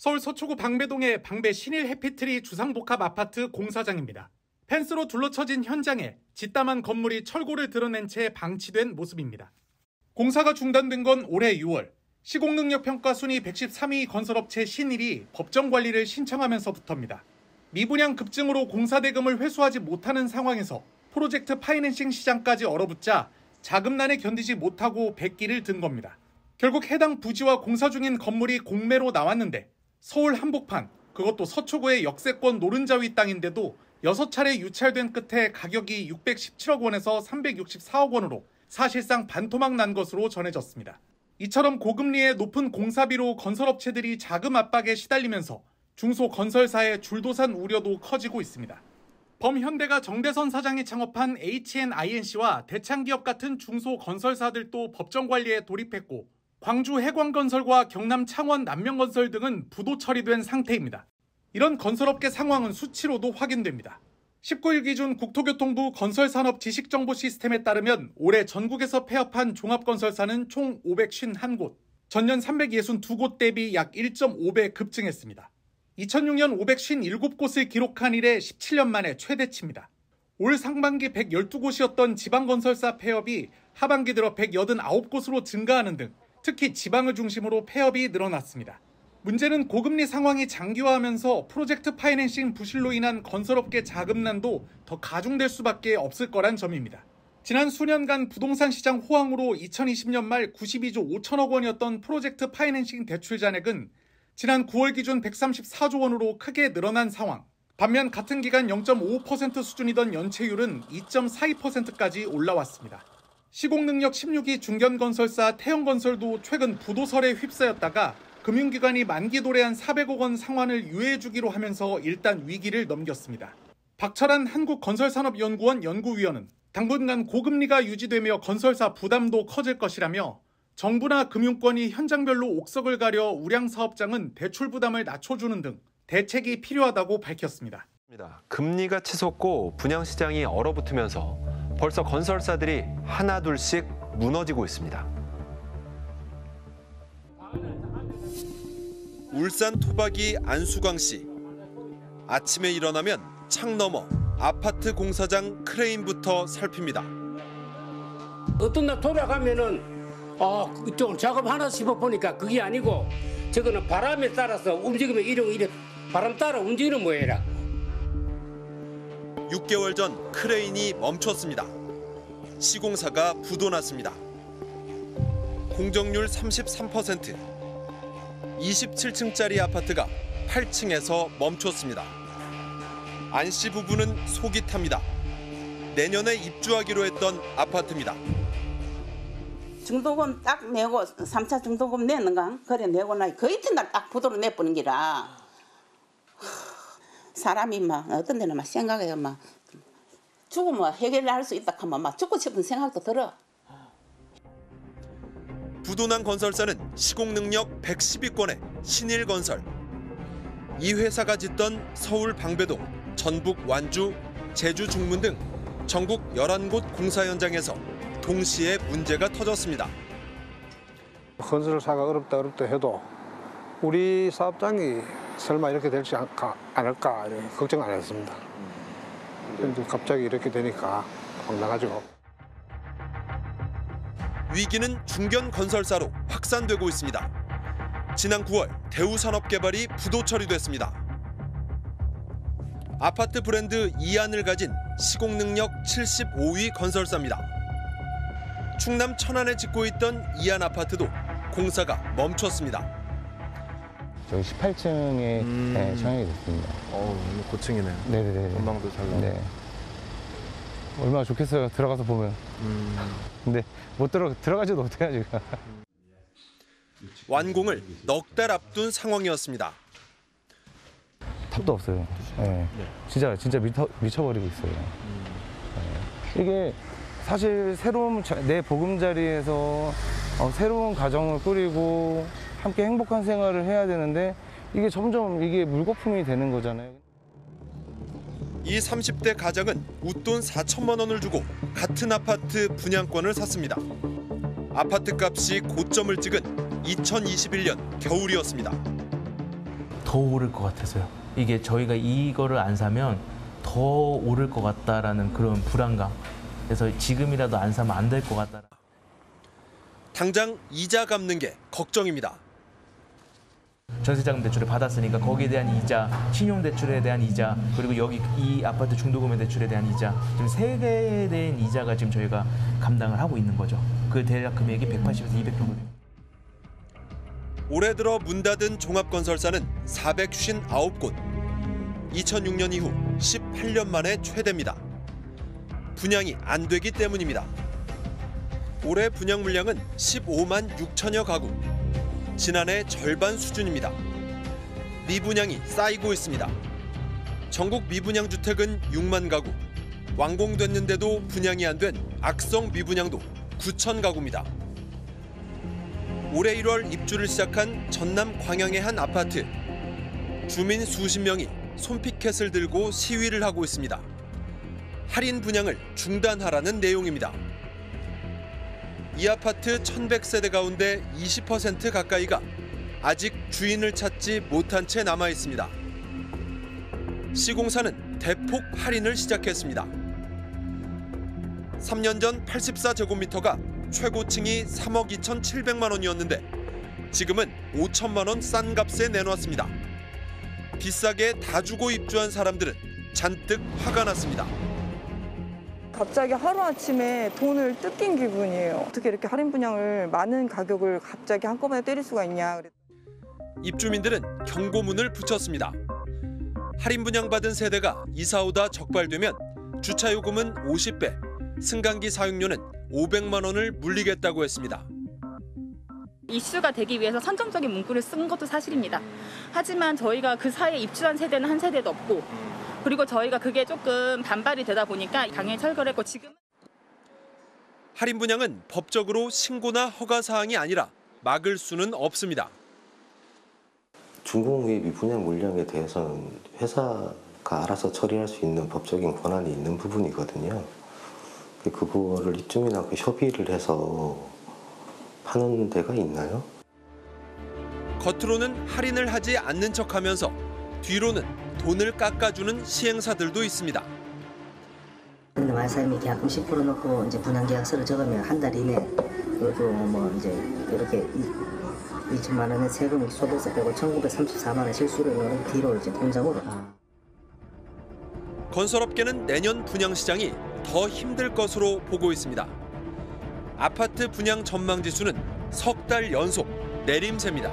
서울 서초구 방배동의 방배 신일 해피트리 주상복합 아파트 공사장입니다. 펜스로 둘러쳐진 현장에 짓담한 건물이 철골을 드러낸 채 방치된 모습입니다. 공사가 중단된 건 올해 6월. 시공능력 평가 순위 113위 건설업체 신일이 법정 관리를 신청하면서부터입니다. 미분양 급증으로 공사 대금을 회수하지 못하는 상황에서 프로젝트 파이낸싱 시장까지 얼어붙자 자금난에 견디지 못하고 백기를 든 겁니다. 결국 해당 부지와 공사 중인 건물이 공매로 나왔는데 서울 한복판, 그것도 서초구의 역세권 노른자위 땅인데도 6차례 유찰된 끝에 가격이 617억 원에서 364억 원으로 사실상 반토막 난 것으로 전해졌습니다. 이처럼 고금리의 높은 공사비로 건설업체들이 자금 압박에 시달리면서 중소건설사의 줄도산 우려도 커지고 있습니다. 범현대가 정대선 사장이 창업한 HNINC와 대창기업 같은 중소건설사들도 법정 관리에 돌입했고 광주 해광건설과 경남 창원 남명건설 등은 부도 처리된 상태입니다. 이런 건설업계 상황은 수치로도 확인됩니다. 19일 기준 국토교통부 건설산업지식정보 시스템에 따르면 올해 전국에서 폐업한 종합건설사는 총 551곳, 전년 362곳 대비 약 1.5배 급증했습니다. 2006년 557곳을 기록한 이래 17년 만에 최대치입니다. 올 상반기 112곳이었던 지방건설사 폐업이 하반기 들어 189곳으로 증가하는 등 특히 지방을 중심으로 폐업이 늘어났습니다. 문제는 고금리 상황이 장기화하면서 프로젝트 파이낸싱 부실로 인한 건설업계 자금난도 더 가중될 수밖에 없을 거란 점입니다. 지난 수년간 부동산 시장 호황으로 2020년 말 92조 5천억 원이었던 프로젝트 파이낸싱 대출 잔액은 지난 9월 기준 134조 원으로 크게 늘어난 상황. 반면 같은 기간 0.5% 수준이던 연체율은 2.42%까지 올라왔습니다. 시공능력 16위 중견건설사 태영건설도 최근 부도설에 휩싸였다가 금융기관이 만기 도래한 400억 원 상환을 유예해주기로 하면서 일단 위기를 넘겼습니다. 박철한 한국건설산업연구원 연구위원은 당분간 고금리가 유지되며 건설사 부담도 커질 것이라며 정부나 금융권이 현장별로 옥석을 가려 우량사업장은 대출 부담을 낮춰주는 등 대책이 필요하다고 밝혔습니다. 금리가 치솟고 분양시장이 얼어붙으면서 벌써 건설사들이 하나둘씩 무너지고 있습니다. 울산 토박이 안수광 씨. 아침에 일어나면 창 너머 아파트 공사장 크레인부터 살핍니다. 어떤 날 돌아가면은 좀 작업 하나 씹어보니까 그게 아니고 저거는 바람에 따라서 움직이면 이래 바람 따라 움직이는 모양이라. 6개월 전 크레인이 멈췄습니다. 시공사가 부도났습니다. 공정률 33%, 27층짜리 아파트가 8층에서 멈췄습니다. 안 씨 부부는 속이 탑니다. 내년에 입주하기로 했던 아파트입니다. 중도금 딱 내고 3차 중도금 내는가? 그래 내고 나 그 이튿날 딱 부도로 내보는 기라. 사람이 막 어떤 데는 막 생각해요. 막 죽으면 해결할 수 있다 하면 막 죽고 싶은 생각도 들어. 부도난 건설사는 시공능력 110위권의 신일건설. 이 회사가 짓던 서울 방배동, 전북 완주, 제주 중문 등 전국 11곳 공사 현장에서 동시에 문제가 터졌습니다. 건설사가 어렵다 해도 우리 사업장이 설마 이렇게 될지 않을까 걱정 안 했습니다. 근데 갑자기 이렇게 되니까 황당하죠. 위기는 중견 건설사로 확산되고 있습니다. 지난 9월 대우산업개발이 부도 처리됐습니다. 아파트 브랜드 이안을 가진 시공능력 75위 건설사입니다. 충남 천안에 짓고 있던 이안 아파트도 공사가 멈췄습니다. 저기 18층에 청약이 됐습니다. 고층이네요. 네네네. 전망도 잘 나오고. 네. 얼마나 좋겠어요. 들어가서 보면. 근데 못 들어가지도 못해요 지금. 완공을 넉 달 앞둔 상황이었습니다. 답도 없어요. 네. 진짜 미쳐버리고 있어요. 네. 이게 사실 새로운 내 보금자리에서 새로운 가정을 꾸리고 함께 행복한 생활을 해야 되는데 이게 점점 이게 물거품이 되는 거잖아요. 이 30대 가장은 웃돈 4천만 원을 주고 같은 아파트 분양권을 샀습니다. 아파트 값이 고점을 찍은 2021년 겨울이었습니다. 더 오를 것 같아서요. 이게 저희가 이거를 안 사면 더 오를 것 같다라는 그런 불안감. 그래서 지금이라도 안 사면 안 될 것 같다. 당장 이자 갚는 게 걱정입니다. 전세자금 대출을 받았으니까 거기에 대한 이자, 신용대출에 대한 이자, 그리고 여기 이 아파트 중도금융 대출에 대한 이자, 지금 세 개에 대한 이자가 지금 저희가 감당을 하고 있는 거죠. 그 대략 금액이 180에서 200 정도 됩니다. 올해 들어 문 닫은 종합건설사는 459곳. 2006년 이후 18년 만에 최대입니다. 분양이 안 되기 때문입니다. 올해 분양 물량은 15만 6천여 가구. 지난해 절반 수준입니다. 미분양이 쌓이고 있습니다. 전국 미분양 주택은 6만 가구. 완공됐는데도 분양이 안 된 악성 미분양도 9천 가구입니다. 올해 1월 입주를 시작한 전남 광양의 한 아파트. 주민 수십 명이 손피켓을 들고 시위를 하고 있습니다. 할인 분양을 중단하라는 내용입니다. 이 아파트 1,100세대 가운데 20% 가까이가 아직 주인을 찾지 못한 채 남아 있습니다. 시공사는 대폭 할인을 시작했습니다. 3년 전 84제곱미터가 최고층이 3억 2,700만 원이었는데 지금은 5천만 원 싼 값에 내놨습니다. 비싸게 다 주고 입주한 사람들은 잔뜩 화가 났습니다. 갑자기 하루아침에 돈을 뜯긴 기분이에요. 어떻게 이렇게 할인 분양을 많은 가격을 갑자기 한꺼번에 때릴 수가 있냐. 입주민들은 경고문을 붙였습니다. 할인 분양받은 세대가 이사 오다 적발되면 주차요금은 50배, 승강기 사용료는 500만 원을 물리겠다고 했습니다. 이슈가 되기 위해서 선정적인 문구를 쓴 것도 사실입니다. 하지만 저희가 그 사이에 입주한 세대는 한 세대도 없고 그리고 저희가 그게 조금 반발이 되다 보니까 당연히 철거를 했고 지금 할인 분양은 법적으로 신고나 허가 사항이 아니라 막을 수는 없습니다. 준공후의 미분양 물량에 대해서는 회사가 알아서 처리할 수 있는 법적인 권한이 있는 부분이거든요. 그거를 입주민하고 협의를 해서 파는 데가 있나요? 겉으로는 할인을 하지 않는 척하면서 뒤로는 돈을 깎아주는 시행사들도 있습니다. 근데 만사님이 계약금 10% 넣고 이제 분양 계약서를 적으면 한 달 이내 그리고 뭐 이제 이렇게 2천만 원의 세금 소득세 빼고 1,934만 원 실수를 넣은 뒤로 이제 통장으로. 건설업계는 내년 분양 시장이 더 힘들 것으로 보고 있습니다. 아파트 분양 전망 지수는 석 달 연속 내림세입니다.